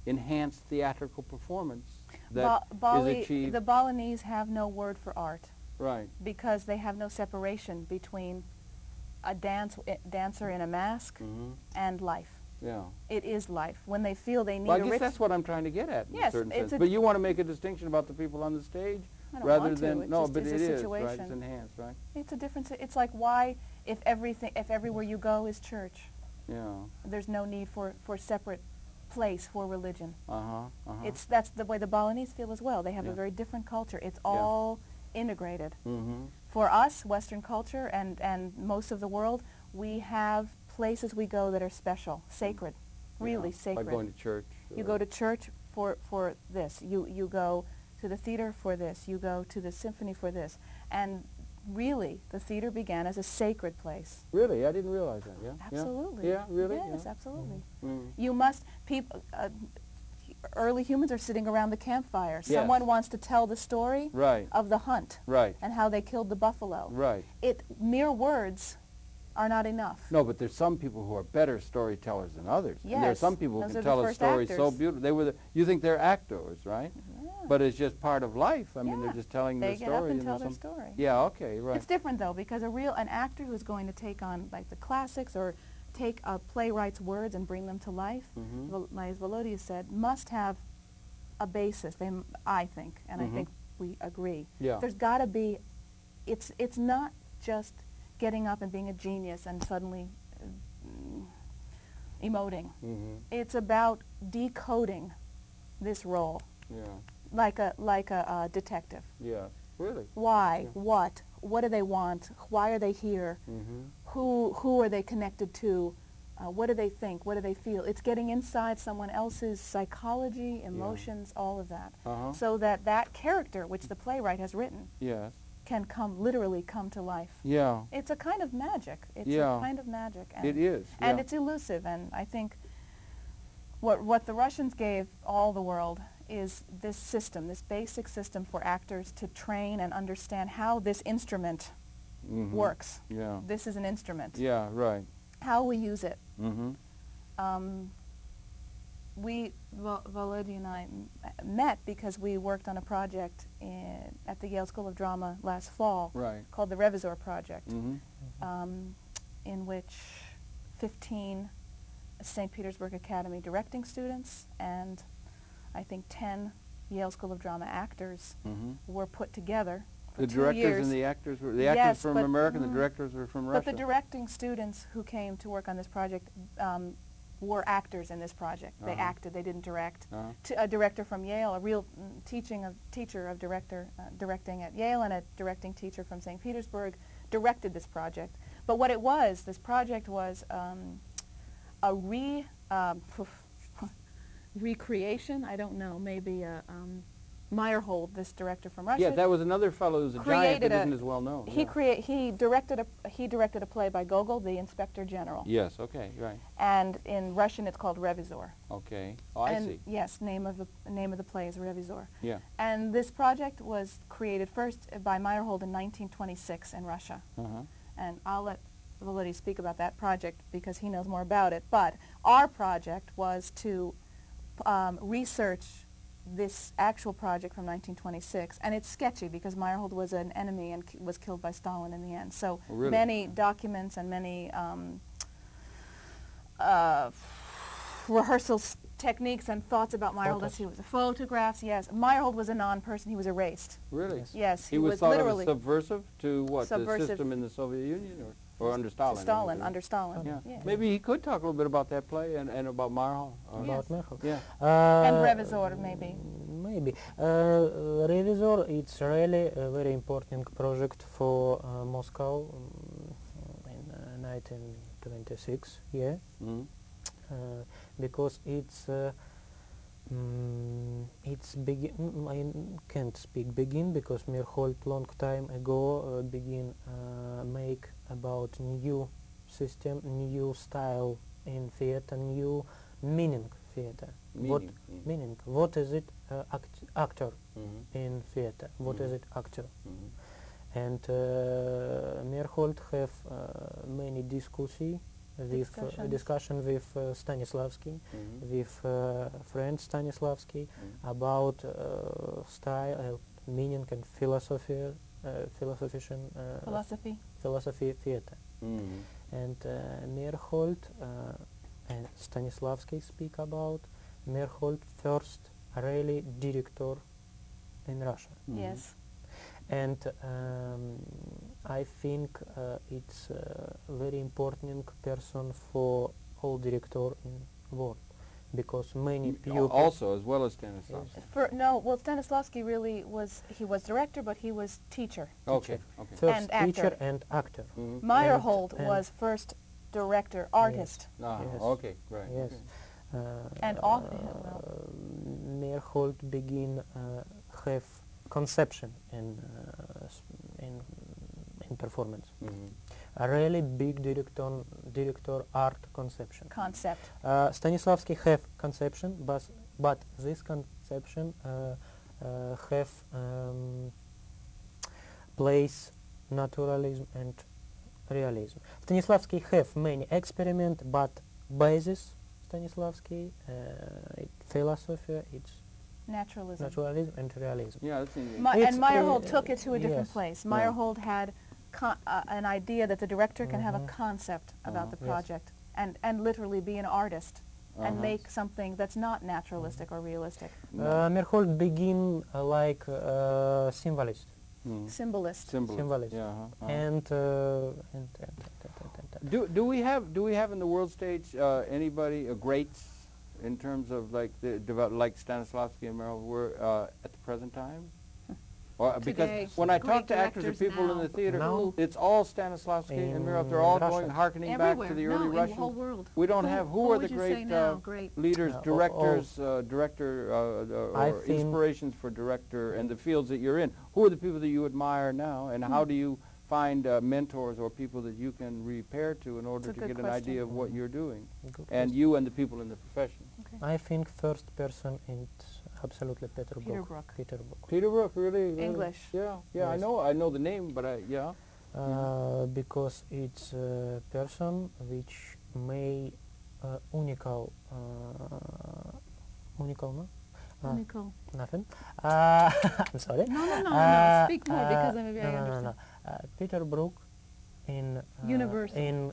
enhanced theatrical performance that Bali, is achieved. the Balinese have no word for art Right. because they have no separation between a dancer in a mask Mm-hmm. and life. Yeah. It is life. When they feel they need Well, I a guess rich... that's what I'm trying to get at in a Yes, certain it's sense. But you want to make a distinction about the people on the stage I don't rather want to. than It no, just but is it a is right. situation. It's enhanced, right? It's a difference. It's like why, if everywhere you go is church, Yeah. there's no need for separate place for religion. Uh-huh. That's the way the Balinese feel as well. They have Yeah. a very different culture. It's all integrated. Mm-hmm. For us, Western culture and most of the world, we have places we go that are special, sacred, really sacred. Like going to church. You go to church for this. You go to the theater for this. You go to the symphony for this. And really, the theater began as a sacred place. Really? I didn't realize that. Yeah. Absolutely. Yeah. Really? Yes, Yeah. absolutely. Mm. You must, people, early humans are sitting around the campfire. Yes. Someone wants to tell the story Right. of the hunt Right. and how they killed the buffalo. Right. Mere words are not enough. No, but there's some people who are better storytellers than others. And there are Yes, some people who those can are the tell a first story so actors. beautiful. You think they're actors, right? Yeah. But it's just part of life. I mean, Yeah. they're just telling They their get story. up and there's tell their some- story. Yeah. Okay. Right. It's different though, because an actor who's going to take on like the classics or take a playwright's words and bring them to life, as Volodya said, must have a basis. I think, and I think we agree. Yeah. There's got to be. It's not just getting up and being a genius and suddenly emoting. It's about decoding this role, like a detective. Yeah. Really. Why? Yeah. What do they want? Why are they here? Who are they connected to? What do they think? What do they feel? It's getting inside someone else's psychology, emotions, all of that, so that that character, which the playwright has written, can literally come to life. Yeah. It's a kind of magic. It's a kind of magic. And it is. And it's elusive. And I think what the Russians gave all the world is this system, this basic system for actors to train and understand how this instrument works. Yeah. This is an instrument. Yeah, right. How we use it. Volodya and I met because we worked on a project at the Yale School of Drama last fall called the Revizor Project, in which 15 St. Petersburg Academy directing students and I think 10 Yale School of Drama actors were put together for 2 years. The directors and the actors were actors from America, and the directors were from Russia. But the directing students who came to work on this project were actors in this project. They acted, they didn't direct. A director from Yale, a real teacher of directing at Yale, and a directing teacher from St. Petersburg directed this project. But what it was, this project was a recreation, I don't know, maybe Meyerhold, this director from Russia. Yeah, that was another fellow who's a giant that isn't as well known. He directed a play by Gogol, the Inspector General. Yes, okay, right. And in Russian it's called Revizor. Okay. Oh, I see. Yes, name of the play is Revizor. Yeah. And this project was created first by Meyerhold in 1926 in Russia. And I'll let Volodya speak about that project because he knows more about it. But our project was to research this actual project from 1926, and it's sketchy because Meyerhold was an enemy and was killed by Stalin in the end. So many documents and many rehearsal techniques and thoughts about Meyerhold. He was photographs. Yes, Meyerhold was a non-person. He was erased. Really? Yes, he was thought literally of as subversive to what? The system in the Soviet Union, or under Stalin? Under Stalin. Yeah. Maybe he could talk a little bit about that play and about Meyerhold. About Meyerhold. Yeah. And Revizor, maybe. Maybe. Revizor, it's really a very important project for Moscow in 1926, because it's I can't speak begin because Meyerhold long time ago make about new system, new style in theater, new meaning theater. Meaning? What is it actor in theater? What is it actor? And Meyerhold have many discussion with Stanislavski, with friend Stanislavski about style, meaning and philosophy theater. And Meyerhold and Stanislavski speak about Meyerhold first really director in Russia. Yes. And I think it's a very important person for all director in world, because many people also as well as Stanislavski. Stanislavski really was director, but he was teacher. Okay. First and teacher and actor. Meyerhold was first director, artist. Yes. Okay, right. Yes. And author. Meyerhold begin have conception in performance. A really big director art conception. Stanislavski have conception, but this conception have place naturalism and realism. Stanislavski have many experiment, but basis Stanislavski philosophy it's naturalism and realism. Yeah, that's and Meyerhold took it to a different place. Meyerhold had an idea that the director can have a concept about the project, and literally be an artist and make something that's not naturalistic or realistic. Merhold begin like symbolist. Symbolist. Symbolist. Yeah, And do we have in the world stage anybody greats in terms of like like Stanislavski and Merrill were at the present time? Or, Today. because when I Great talk to actors or directors people in now. the theater, Now? it's all Stanislavski and Merrill. They're all going harkening back Everywhere. to the No, early in the Russians. whole world. We don't have who are would the you say great now? Great. leaders, all- directors, or think- inspirations for director and the fields that you're in. Who are the people that you admire now, and how do you find mentors or people that you can repair to in order That's a to good get an question. idea of what you're doing, Good and you and the people in the profession? I think first person is absolutely Petersburg. Peter Brook. Petersburg. Peter Brook, really? English. Yeah, yeah. Yes. I know the name, but yeah. Because it's a person which may unical, no? Nicole. Nothing. I'm sorry. No. Speak more because I maybe I no, understand. Peter Brook in Universal. in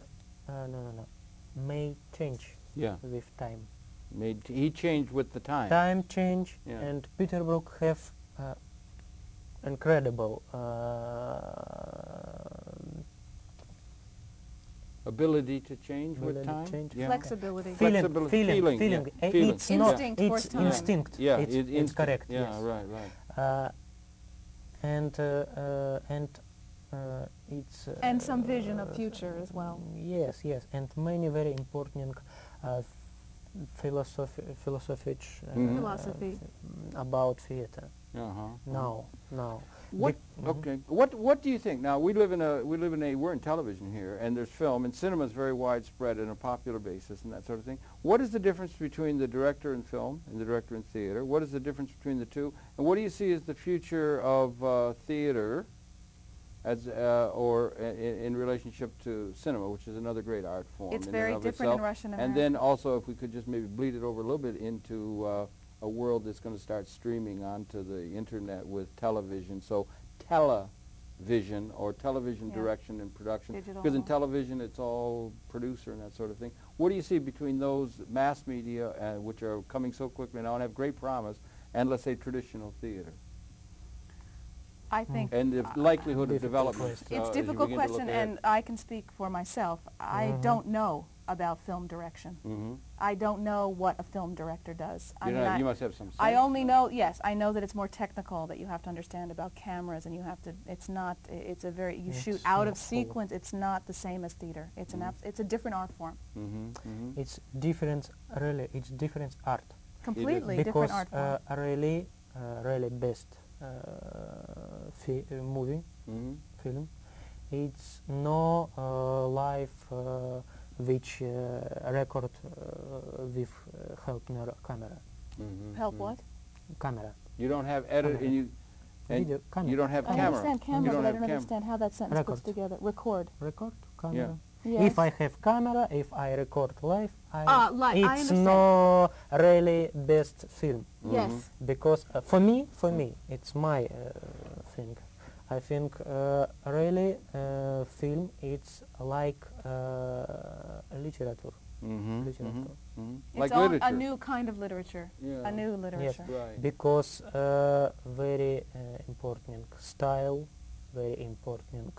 may change Yeah. with time. He changed with the time. Time change, Yeah. and Peter Brook have incredible Ability to change with Ability time. to change. Yeah. Flexibility. Flexibility, feeling, yeah, feeling. It's not. Instinct It's for time. instinct. Yeah, it's instinct. correct. Yeah, yes. right. And it's And some vision of future as well. Yes, and many very important philosophy Philosophy. about theater. Uh-huh. Now. What? Okay. What do you think? Now we're in television here, and there's film, and cinema is very widespread on a popular basis, and that sort of thing. What is the difference between the director in film and the director in theater? What is the difference between the two? And what do you see as the future of theater, as in relationship to cinema, which is another great art form? It's in very and of different in itself? Russian And American. then also, if we could just maybe bleed it over a little bit into a world that's going to start streaming onto the internet with television. So television or television Yeah. direction and production. Digital. Because in television it's all producer and that sort of thing. What do you see between those mass media, which are coming so quickly now and have great promise, and let's say traditional theater? I think And the likelihood of Difficult development. question. it's as a you difficult begin to look question, ahead. and I can speak for myself. I don't know about film direction. I don't know what a film director does. I mean, you must have some sense. I only know, yes, I know that it's more technical, that you have to understand about cameras, and you have to, it's not, it's a very, you shoot It's out not of sequence, it's not the same as theater. It's it's a different art form. It's different. Really, it's different art. Completely Because different art form. really best movie film. It's no live which record with help camera. Help what? Camera. You don't have edit, Camera. and Video, camera. you don't have I camera. understand camera, You but don't I have don't camera. understand how that sentence puts Record. together. Record. Record camera. Yes. If I have camera, if I record live, live, I it's understand. no really best film. Yes. Because for me, it's my thing. I think really film it's like literature. Literature. It's Like all literature. a new kind of literature. Yeah. A new literature. Right. Because very important style, very important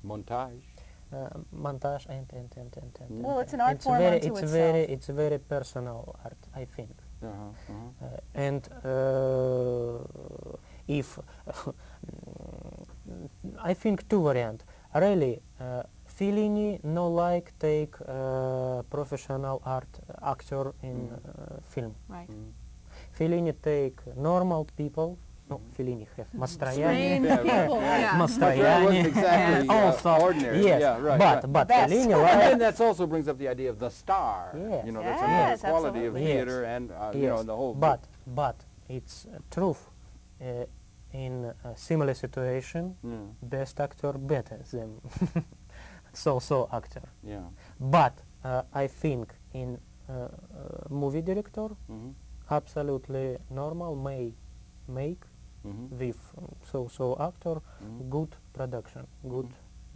Montage. montage and. Well, it's an art form very, unto it's itself. very, it's very personal art, I think. And if I think two variant. Really, Fellini no like take professional actor in film. Right. Fellini take normal people. No, Fellini have Mastroianni. Strange people, yeah. Mastroianni wasn't exactly Also, ordinary. yes, Yeah, right. but right. but Best. Fellini And like then that also brings up the idea of the star. Yes. You know, that's Yes, another quality of absolutely. theater and you know, the whole. But it's truth. In a similar situation, best actor better than so actor. Yeah. But I think in movie director, absolutely normal may make with so actor good production, good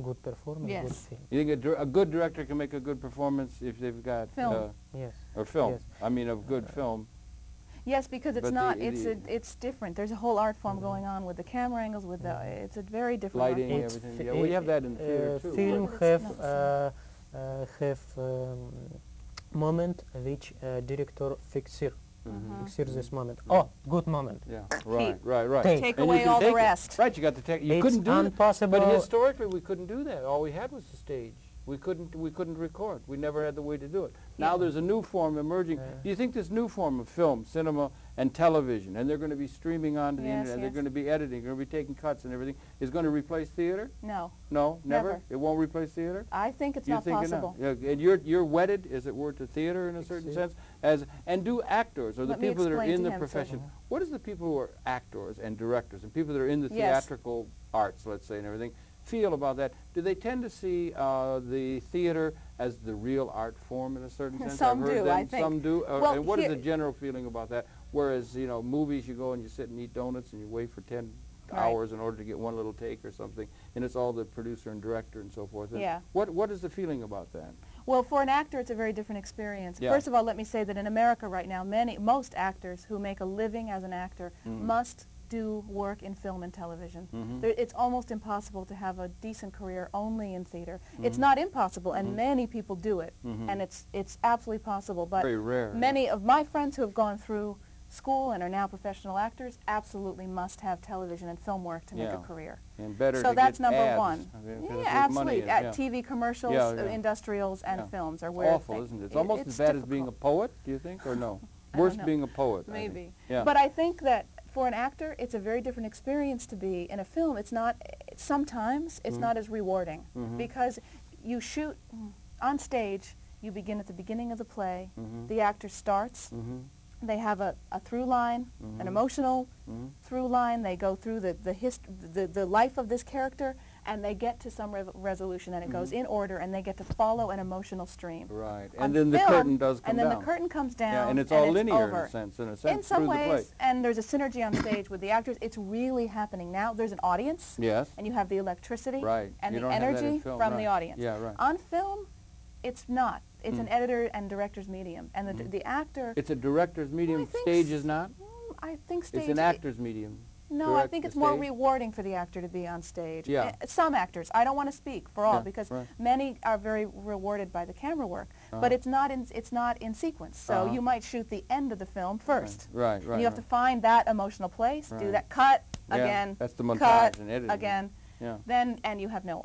good performance, Yes. good film. You think a good director can make a good performance if they've got Film. Yes. or film? Yes. I mean, of good film. Yes, because it's But not. the- It's different. There's a whole art form going on with the camera angles. With the. It's a very different art Lighting, form. everything. Yeah, well, you have that in theater too. Film But it's not have moment which director fixes this moment. Oh, good moment. Yeah, right. Take. Take And you away can all the take it. rest. Right, you got to take. You It's couldn't do it. impossible. But historically, we couldn't do that. All we had was the stage. We couldn't record. We never had the way to do it. Now there's a new form emerging. Do you think this new form of film, cinema, and television, and they're going to be streaming onto the Yes, internet, and they're yes. going to be editing, they're going to be taking cuts and everything, is going to replace theater? No, No, never. Never. It won't replace theater. I think it's You not think it possible. Yeah, and you're wedded, as it were, to theater in a certain sense, and do actors or the Let me people that are explain in to the him, profession. sir. What is the people who are actors and directors and people that are in the Yes. theatrical arts, let's say, and everything, feel about that? Do they tend to see the theater as the real art form in a certain sense? Some I've heard do, them, I think. Some do. Well, and what is here- the general feeling about that? Whereas, you know, movies, you go and you sit and eat donuts and you wait for 10 Right. hours in order to get one little take or something, and it's all the producer and director and so forth. And Yeah. What is the feeling about that? Well, for an actor, it's a very different experience. Yeah. First of all, let me say that in America right now, most actors who make a living as an actor must do work in film and television. It's almost impossible to have a decent career only in theater. It's not impossible, and many people do it, and it's absolutely possible. But Very rare. many of my friends who have gone through school and are now professional actors absolutely must have television and film work to make Yeah. a career. And better So to that's get number ads. one. I mean, 'cause Yeah, that's what money absolutely. is, At yeah. TV commercials, Yeah, yeah. industrials, and Yeah. films are It's where awful, isn't it? It's almost as bad as being a poet, do you think, or no? I don't Worse know. being a poet, I think. Maybe. Yeah. But I think that for an actor, it's a very different experience to be in a film. It's not, sometimes it's not as rewarding because you shoot on stage, you begin at the beginning of the play, the actor starts, they have a through line, an emotional through line, they go through the life of this character, and they get to some resolution, and it goes in order, and they get to follow an emotional stream. Right. On And then the film, curtain does come and then down. the curtain comes down, Yeah, and it's all linear over. in a sense, In some through the play. ways, and there's a synergy on stage with the actors. It's really happening now. There's an audience, Yes. and you have the electricity Right. and You the don't have that in energy film, from right. the audience. Yeah, right. On film, it's not. It's an editor and director's medium, and the actor. It's a director's medium, think stage s- is not? I think stage. It's an actor's medium. No, I direct think the it's more stage? rewarding for the actor to be on stage. Yeah. Some actors. I don't want to speak for all Yeah, because right. many are very rewarded by the camera work, but it's not in sequence. So you might shoot the end of the film first. Right, And you have to find that emotional place, do Right. that cut Yeah, again. that's the montage cut and editing. again. Yeah. Then and you have no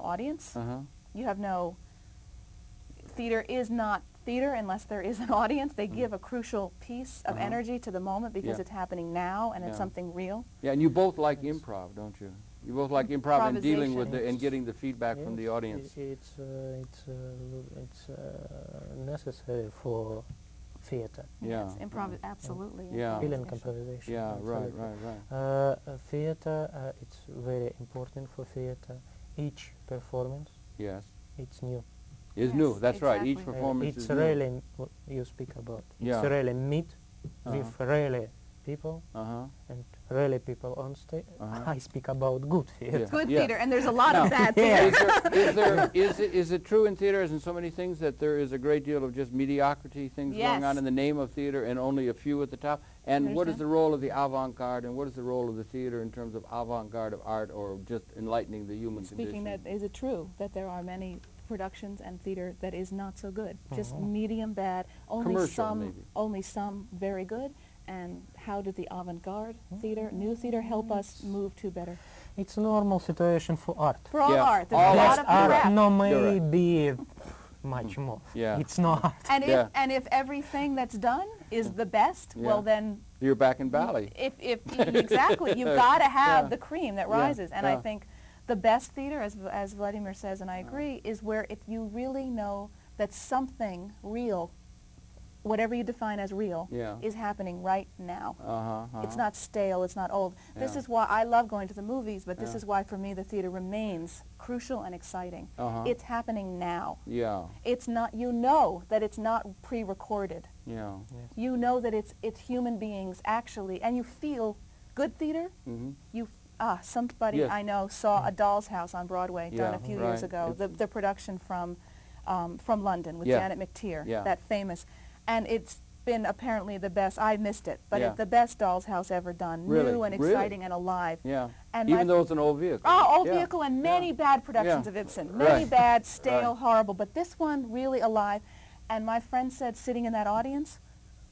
audience. Uh-huh. You have no theater is not theater unless there is an audience. They give a crucial piece of energy to the moment because Yeah. it's happening now and it's Yeah. something real. Yeah, and you both like improv, don't you? You both like improv and dealing with Improvisation. and getting the feedback from the audience. It's necessary for theater. Yeah. Yes, improv absolutely. Yeah. Film improvisation. composition. Yeah, right, absolutely. right. Theater, it's very important for theater. Each performance, Yes. it's new. Is Yes, new. That's right. Each exactly. performance It's is new. really what you speak about. Yeah. It's really meet with really people Uh-huh. and really people on stage. Uh-huh. I speak about good theater. Yeah. Good Yeah. theater, and there's a lot Now, of bad Yeah. theater. is it true in theater, as in so many things, that there is a great deal of just mediocrity things going on Yes. in the name of theater and only a few at the top? And what is Understand. the role of the avant-garde and what is the role of the theater in terms of avant-garde of art or just enlightening the human Speaking condition? that, is it true that there are many productions and theater that is not so good? Just medium bad, Commercial, only some very good. And how did the avant-garde theater, new theater, help us move to better? It's a normal situation for art. For all Yeah, art, there's all a lot art. of You're right. crap. No, You're right. maybe much more. Yeah. It's not. And Yeah. if everything that's done is the best, Yeah. well then, You're back in Bali. if exactly, you've got to have Yeah. the cream that Yeah, rises. And I yeah. think the best theater, as Vladimir says, and I agree, is where if you really know that something real, whatever you define as real, Yeah. is happening right now. Uh-huh. It's not stale, it's not old. This Yeah. is why I love going to the movies, but this Yeah. is why for me the theater remains crucial and exciting. Uh-huh. It's happening now. Yeah. It's not, you know that it's not pre-recorded. Yeah. You know that it's human beings actually, and you feel good theater, Mm-hmm. you Somebody Yes. I know saw A Doll's House on Broadway done Yeah, a few years right. ago. The production from London with Yeah. Janet McTeer, Yeah. that famous, and it's been apparently the best. I missed it, but Yeah. it's the best Doll's House ever done. Really? New and Really? exciting and alive. Yeah. And Even my- though it's an old vehicle. Oh, old Yeah. vehicle and many bad productions Yeah. of Ibsen. Many Right. bad, stale, Right. horrible. But this one really alive. And my friend said, sitting in that audience,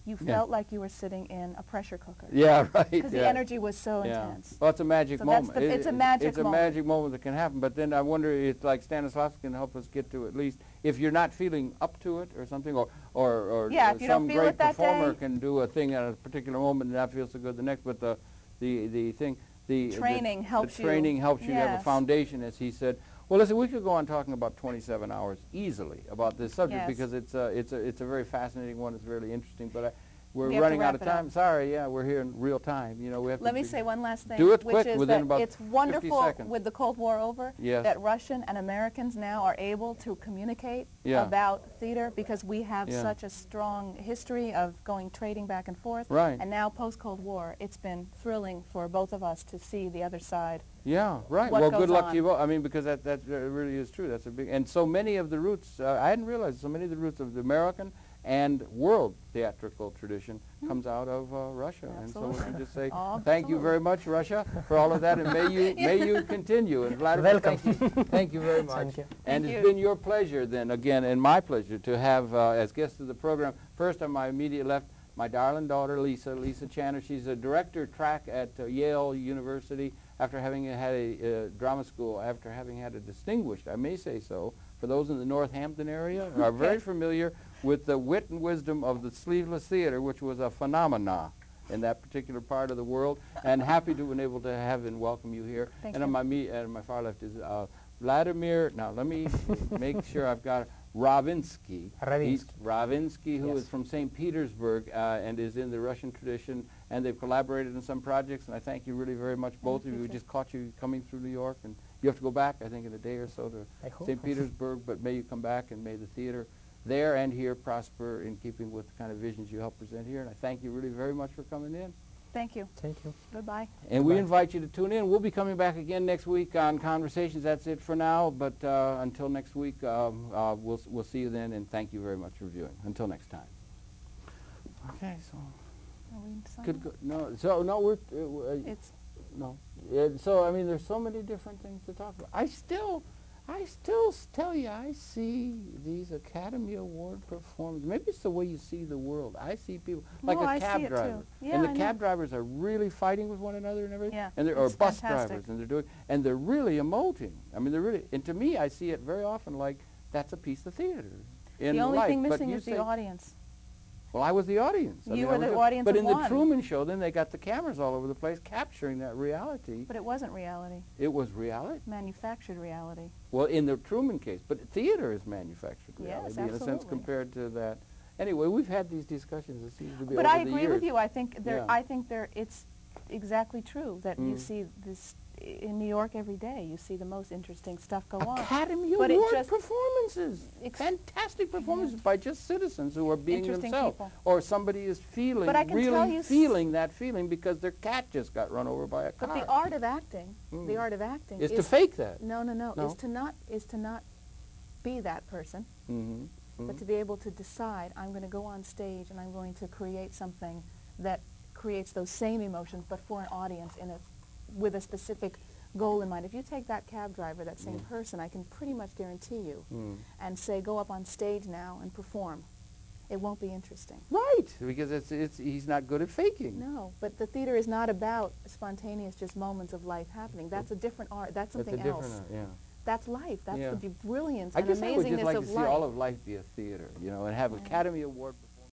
you Yeah. felt like you were sitting in a pressure cooker. Yeah, right. Because yeah. the energy was so Yeah. intense. Well, it's a magic So that's moment. it's a magic It's a moment. magic moment that can happen. But then I wonder if, like, Stanislavski can help us get to at least, if you're not feeling up to it or something, or Yeah, if you don't some feel great it that performer day. can do a thing at a particular moment and not feel so good the next. But the thing, the Training helps the you. training helps you to have a Yes. foundation, as he said. Well, listen, we could go on talking about 27 hours easily about this subject Yes. because it's a very fascinating one. It's really interesting, but we're We have to running out wrap of it up. time. Sorry, yeah, we're here in real time. You know, we have Let to me be- say one last thing. Do it which quick, is within that about it's 50 wonderful seconds. with the Cold War over Yes. that Russian and Americans now are able to communicate Yeah. about theater because we have Yeah. such a strong history of going trading back and forth. Right. And now post-Cold War, it's been thrilling for both of us to see the other side. Yeah, right. What Well, goes good luck on. to you both. I mean, because that really is true. That's a big, and so many of the roots, I hadn't realized, so many of the roots of the American and world theatrical tradition comes out of Russia. And so we Absolutely. can just say Oh, thank you very much, Russia, for all of that, and may you continue. And Vladimir, Welcome. thank you very much. Thank you. And Thank it's you. been your pleasure then, again, and my pleasure to have as guests of the program, first on my immediate left, my darling daughter, Lisa Channer. She's a director track at Yale University after having had a drama school, after having had a distinguished, I may say so, for those in the Northampton area are very familiar with the wit and wisdom of the Sleeveless Theater, which was a phenomena in that particular part of the world, and happy to have been able to have and welcome you here. Thank and you. On my far left is Vladimir, now let me make sure I've got it, Rovinsky. He's Rovinsky, who Yes. is from St. Petersburg and is in the Russian tradition, and they've collaborated in some projects, and I thank you really very much, both of you. We too. just caught you coming through New York, and you have to go back, I think, in a day or so I to hope. St. Petersburg, but may you come back, and may the theater there and here prosper in keeping with the kind of visions you help present here, and I thank you really very much for coming in. Thank you. Thank you. Goodbye. And we Goodbye. invite you to tune in. We'll be coming back again next week on Conversations. That's it for now. But until next week, we'll see you then. And thank you very much for viewing. Until next time. Okay. So Are we signing? no. So no. We're It's no. So I mean, there's so many different things to talk about. I still tell you, I see these Academy Award performances. Maybe it's the way you see the world. I see people like No, a I cab see it too. driver, Yeah, and the I know. cab drivers are really fighting with one another and everything. Yeah, and or it's bus fantastic. drivers, and they're really emoting. I mean, they're really. And to me, I see it very often like that's a piece of theater. In the only life. thing But missing you is say- the audience. Well, I was the audience. I You mean, were I was the audience But of in the one. Truman Show, then they got the cameras all over the place capturing that reality. But it wasn't reality. It was reality. Manufactured reality. Well, in the Truman case, but theater is manufactured Yes, reality in a sense absolutely. compared to that. Anyway, we've had these discussions. It seems to be But over I the agree years. with you. I think Yeah. it's exactly true that you Mm. see this in New York every day. You see the most interesting stuff go on. Academy But it Award just- performances, fantastic performances by just citizens who are being Interesting themselves, people. or somebody is feeling, But I can tell really you feeling that feeling because their cat just got run over by a car. But the art of acting, Mm. the art of acting is to fake that. No, No? is to not be that person, Mm-hmm. but to be able to decide I'm going to go on stage and I'm going to create something that creates those same emotions, but for an audience with a specific goal in mind. If you take that cab driver, that same person, I can pretty much guarantee you, and say, go up on stage now and perform, it won't be interesting. Right, because he's not good at faking. No, but the theater is not about spontaneous, just moments of life happening. That's a different art. That's That's a something different, else. yeah. That's life. That's Yeah. the brilliance I and guess I would just amazingness like of to see life. all of life be a theater, you know, and have Academy Award